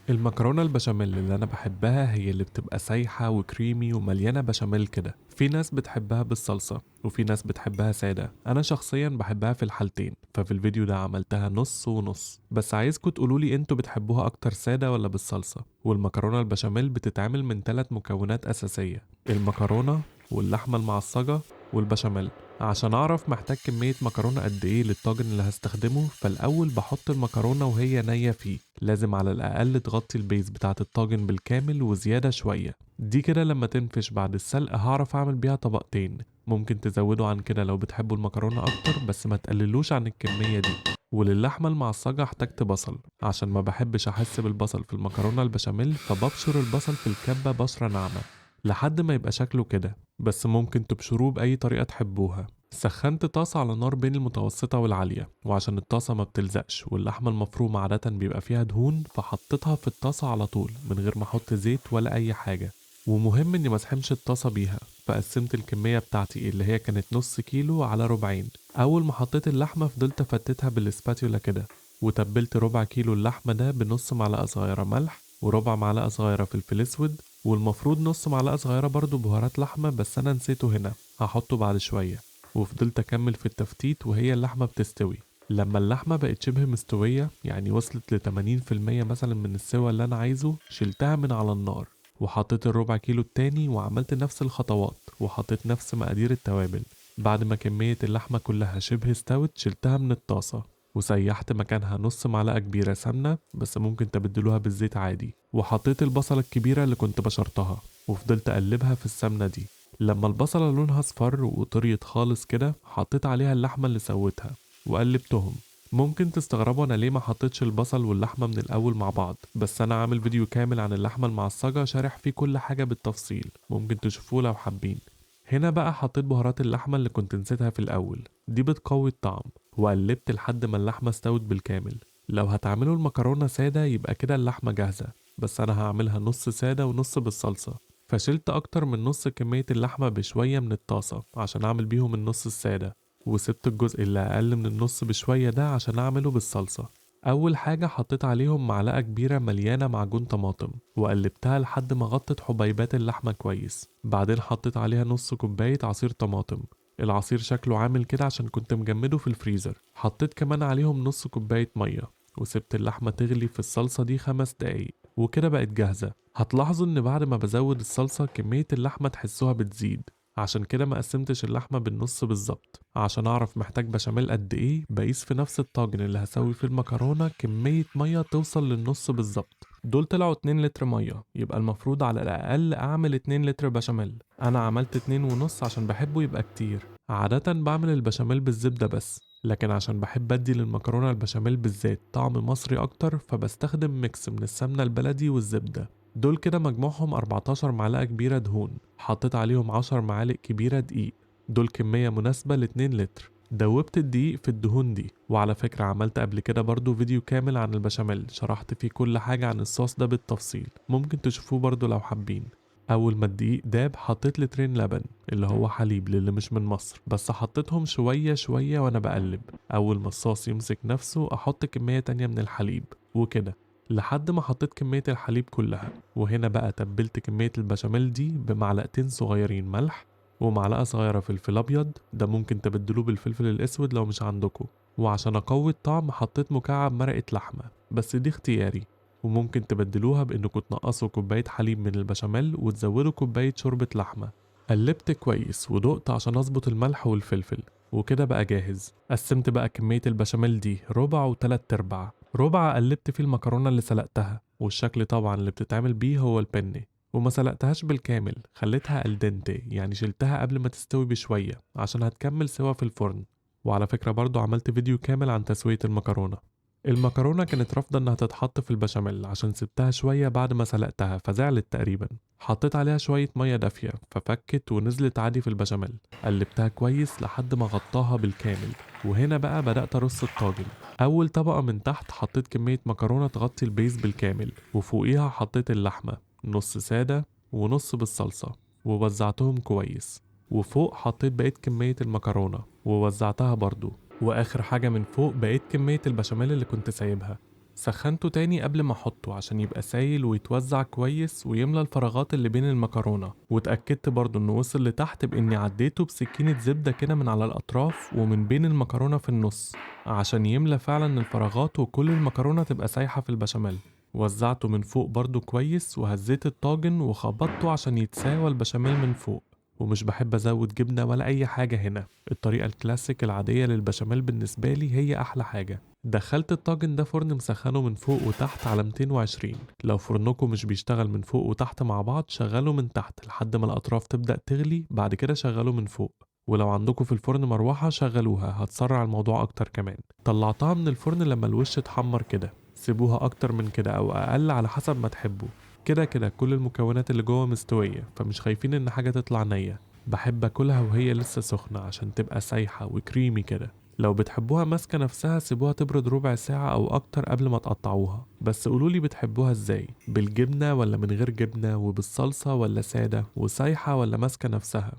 المكرونة البشاميل اللي أنا بحبها هي اللي بتبقى سايحة وكريمي ومليانة بشاميل كده. في ناس بتحبها بالصلصة وفي ناس بتحبها سادة. أنا شخصيا بحبها في الحالتين، ففي الفيديو ده عملتها نص ونص. بس عايزكوا تقولولي انتوا بتحبوها أكتر سادة ولا بالصلصة. والمكرونة البشاميل بتتعمل من 3 مكونات أساسية: المكرونة واللحمة المعصجة والبشاميل. عشان اعرف محتاج كمية مكرونة قد ايه للطاجن اللي هستخدمه، فالاول بحط المكرونة وهي نية فيه. لازم على الاقل تغطي البيز بتاعة الطاجن بالكامل وزيادة شوية. دي كده لما تنفش بعد السلق هعرف اعمل بيها طبقتين. ممكن تزودوا عن كده لو بتحبوا المكرونة اكتر، بس ما تقللوش عن الكمية دي. وللحمة المعصجة احتجت بصل، عشان ما بحبش احس بالبصل في المكرونة البشاميل، فببشر البصل في الكبة بشرة ناعمة لحد ما يبقى شكله كده. بس ممكن تبشروه بأي طريقة تحبوها. سخنت طاسة على نار بين المتوسطة والعالية، وعشان الطاسة ما بتلزقش واللحمة المفرومة عادة بيبقى فيها دهون، فحطيتها في الطاسة على طول من غير ما احط زيت ولا أي حاجة. ومهم اني ما اسحمش الطاسة بيها، فقسمت الكمية بتاعتي اللي هي كانت نص كيلو على ربعين. أول ما حطيت اللحمة فضلت أفتتها بالاسباتيولا كده. وتبلت ربع كيلو اللحمة ده بنص معلقة صغيرة ملح وربع معلقة صغيرة فلفل اسود، والمفروض نص معلقة صغيرة برضو بهارات لحمة، بس أنا نسيته هنا، هحطه بعد شوية. وفضلت أكمل في التفتيت وهي اللحمة بتستوي. لما اللحمة بقت شبه مستوية، يعني وصلت ل80% مثلا من السوى اللي أنا عايزه، شلتها من على النار. وحطيت الربع كيلو التاني وعملت نفس الخطوات وحطيت نفس مقادير التوابل. بعد ما كمية اللحمة كلها شبه استوت شلتها من الطاسة، وسيحت مكانها نص معلقة كبيرة سمنة، بس ممكن تبدلوها بالزيت عادي. وحطيت البصلة الكبيرة اللي كنت بشرتها وفضلت أقلبها في السمنة دي. لما البصلة لونها اصفر وطريت خالص كده، حطيت عليها اللحمة اللي سويتها وقلبتهم. ممكن تستغربوا انا ليه ما حطيتش البصل واللحمة من الاول مع بعض، بس انا عامل فيديو كامل عن اللحمة المعصجة شارح فيه كل حاجة بالتفصيل، ممكن تشوفوه لو حابين. هنا بقى حطيت بهارات اللحمة اللي كنت نسيتها في الاول، دي بتقوي الطعم. وقلبت لحد ما اللحمة استوت بالكامل. لو هتعملوا المكرونة سادة يبقى كده اللحمة جاهزة، بس انا هعملها نص سادة ونص بالصلصة. فشلت اكتر من نص كمية اللحمة بشوية من الطاسة عشان اعمل بيهم النص السادة، وسبت الجزء اللي اقل من النص بشوية ده عشان اعمله بالصلصة. اول حاجة حطيت عليهم معلقة كبيرة مليانة معجون طماطم وقلبتها لحد ما غطت حبيبات اللحمة كويس. بعدين حطيت عليها نص كوباية عصير طماطم. العصير شكله عامل كده عشان كنت مجمده في الفريزر. حطيت كمان عليهم نص كوباية مية وسبت اللحمة تغلي في الصلصة دي 5 دقايق، وكده بقت جاهزة. هتلاحظوا ان بعد ما بزود الصلصة كمية اللحمة تحسوها بتزيد، عشان كده ما قسمتش اللحمة بالنص بالظبط. عشان اعرف محتاج بشاميل قد ايه، بقيس في نفس الطاجن اللي هسوي فيه المكرونة كمية مية توصل للنص بالظبط. دول طلعوا 2 لتر مية، يبقى المفروض على الاقل اعمل 2 لتر بشاميل. انا عملت 2.5 عشان بحبه يبقى كتير. عادة بعمل البشاميل بالزبدة بس، لكن عشان بحب ادي للمكرونة البشاميل بالذات طعم مصري اكتر، فبستخدم ميكس من السمنة البلدي والزبدة. دول كده مجموعهم 14 معلقة كبيرة دهون، حطيت عليهم 10 معالق كبيرة دقيق. دول كمية مناسبة ل2 لتر. دوبت الدقيق في الدهون دي. وعلى فكرة عملت قبل كده برضو فيديو كامل عن البشاميل شرحت فيه كل حاجة عن الصوص ده بالتفصيل، ممكن تشوفوه برضو لو حابين. اول ما الدقيق داب حطيت لترين لبن، اللي هو حليب للي مش من مصر، بس حطيتهم شوية شوية وانا بقلب. اول ما الصوص يمسك نفسه احط كمية تانية من الحليب، وكده لحد ما حطيت كمية الحليب كلها. وهنا بقى تبلت كمية البشاميل دي بمعلقتين صغيرين ملح ومعلقة صغيرة فلفل أبيض، ده ممكن تبدلوه بالفلفل الأسود لو مش عندكم. وعشان أقوي الطعم حطيت مكعب مرقة لحمة، بس دي اختياري. وممكن تبدلوها بإنكم تنقصوا كوباية حليب من البشاميل وتزودوا كوباية شوربة لحمة. قلبت كويس ودقت عشان أظبط الملح والفلفل، وكده بقى جاهز. قسمت بقى كمية البشاميل دي ربع وتلات أرباع. ربع قلبت فيه المكرونة اللي سلقتها، والشكل طبعا اللي بتتعمل بيه هو البني. وما سلقتهاش بالكامل، خليتها الدنتي، يعني شلتها قبل ما تستوي بشوية عشان هتكمل سوا في الفرن. وعلى فكرة برضو عملت فيديو كامل عن تسوية المكرونة. المكرونة كانت رافضة انها تتحط في البشاميل عشان سبتها شوية بعد ما سلقتها فزعلت تقريبا. حطيت عليها شوية مية دافية ففكت ونزلت عادي في البشاميل. قلبتها كويس لحد ما غطاها بالكامل. وهنا بقى بدأت ارص الطاجن. اول طبقة من تحت حطيت كمية مكرونة تغطي البيز بالكامل، وفوقيها حطيت اللحمة نص سادة ونص بالصلصة ووزعتهم كويس. وفوق حطيت بقيت كمية المكرونة ووزعتها برضو. واخر حاجة من فوق بقيت كمية البشاميل اللي كنت سايبها. سخنته تاني قبل ما احطه عشان يبقى سايل ويتوزع كويس ويملى الفراغات اللي بين المكرونة، واتأكدت برضو انه وصل لتحت باني عديته بسكينة زبدة كده من على الاطراف ومن بين المكرونة في النص عشان يملى فعلا الفراغات وكل المكرونة تبقى سايحة في البشاميل. وزعته من فوق برضو كويس وهزيت الطاجن وخبطته عشان يتساوى البشاميل من فوق. ومش بحب ازود جبنة ولا اي حاجة هنا، الطريقة الكلاسيك العادية للبشاميل بالنسبة لي هي احلى حاجة. دخلت الطاجن ده فرن مسخنه من فوق وتحت على 220. لو فرنكم مش بيشتغل من فوق وتحت مع بعض شغله من تحت لحد ما الأطراف تبدأ تغلي، بعد كده شغله من فوق. ولو عندكم في الفرن مروحة شغلوها هتسرع الموضوع أكتر كمان. طلعتها من الفرن لما الوش اتحمر كده، سيبوها أكتر من كده أو أقل على حسب ما تحبوا. كده كده كل المكونات اللي جوه مستوية فمش خايفين إن حاجة تطلع نية. بحب أكلها وهي لسه سخنة عشان تبقى سايحة وكريمي كده. لو بتحبوها ماسكة نفسها سيبوها تبرد ربع ساعة أو أكتر قبل ما تقطعوها. بس قولولي بتحبوها ازاي، بالجبنة ولا من غير جبنة، وبالصلصة ولا سادة وسايحة ولا ماسكة نفسها.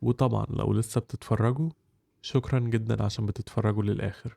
وطبعا لو لسه بتتفرجوا، شكرا جدا عشان بتتفرجوا للآخر.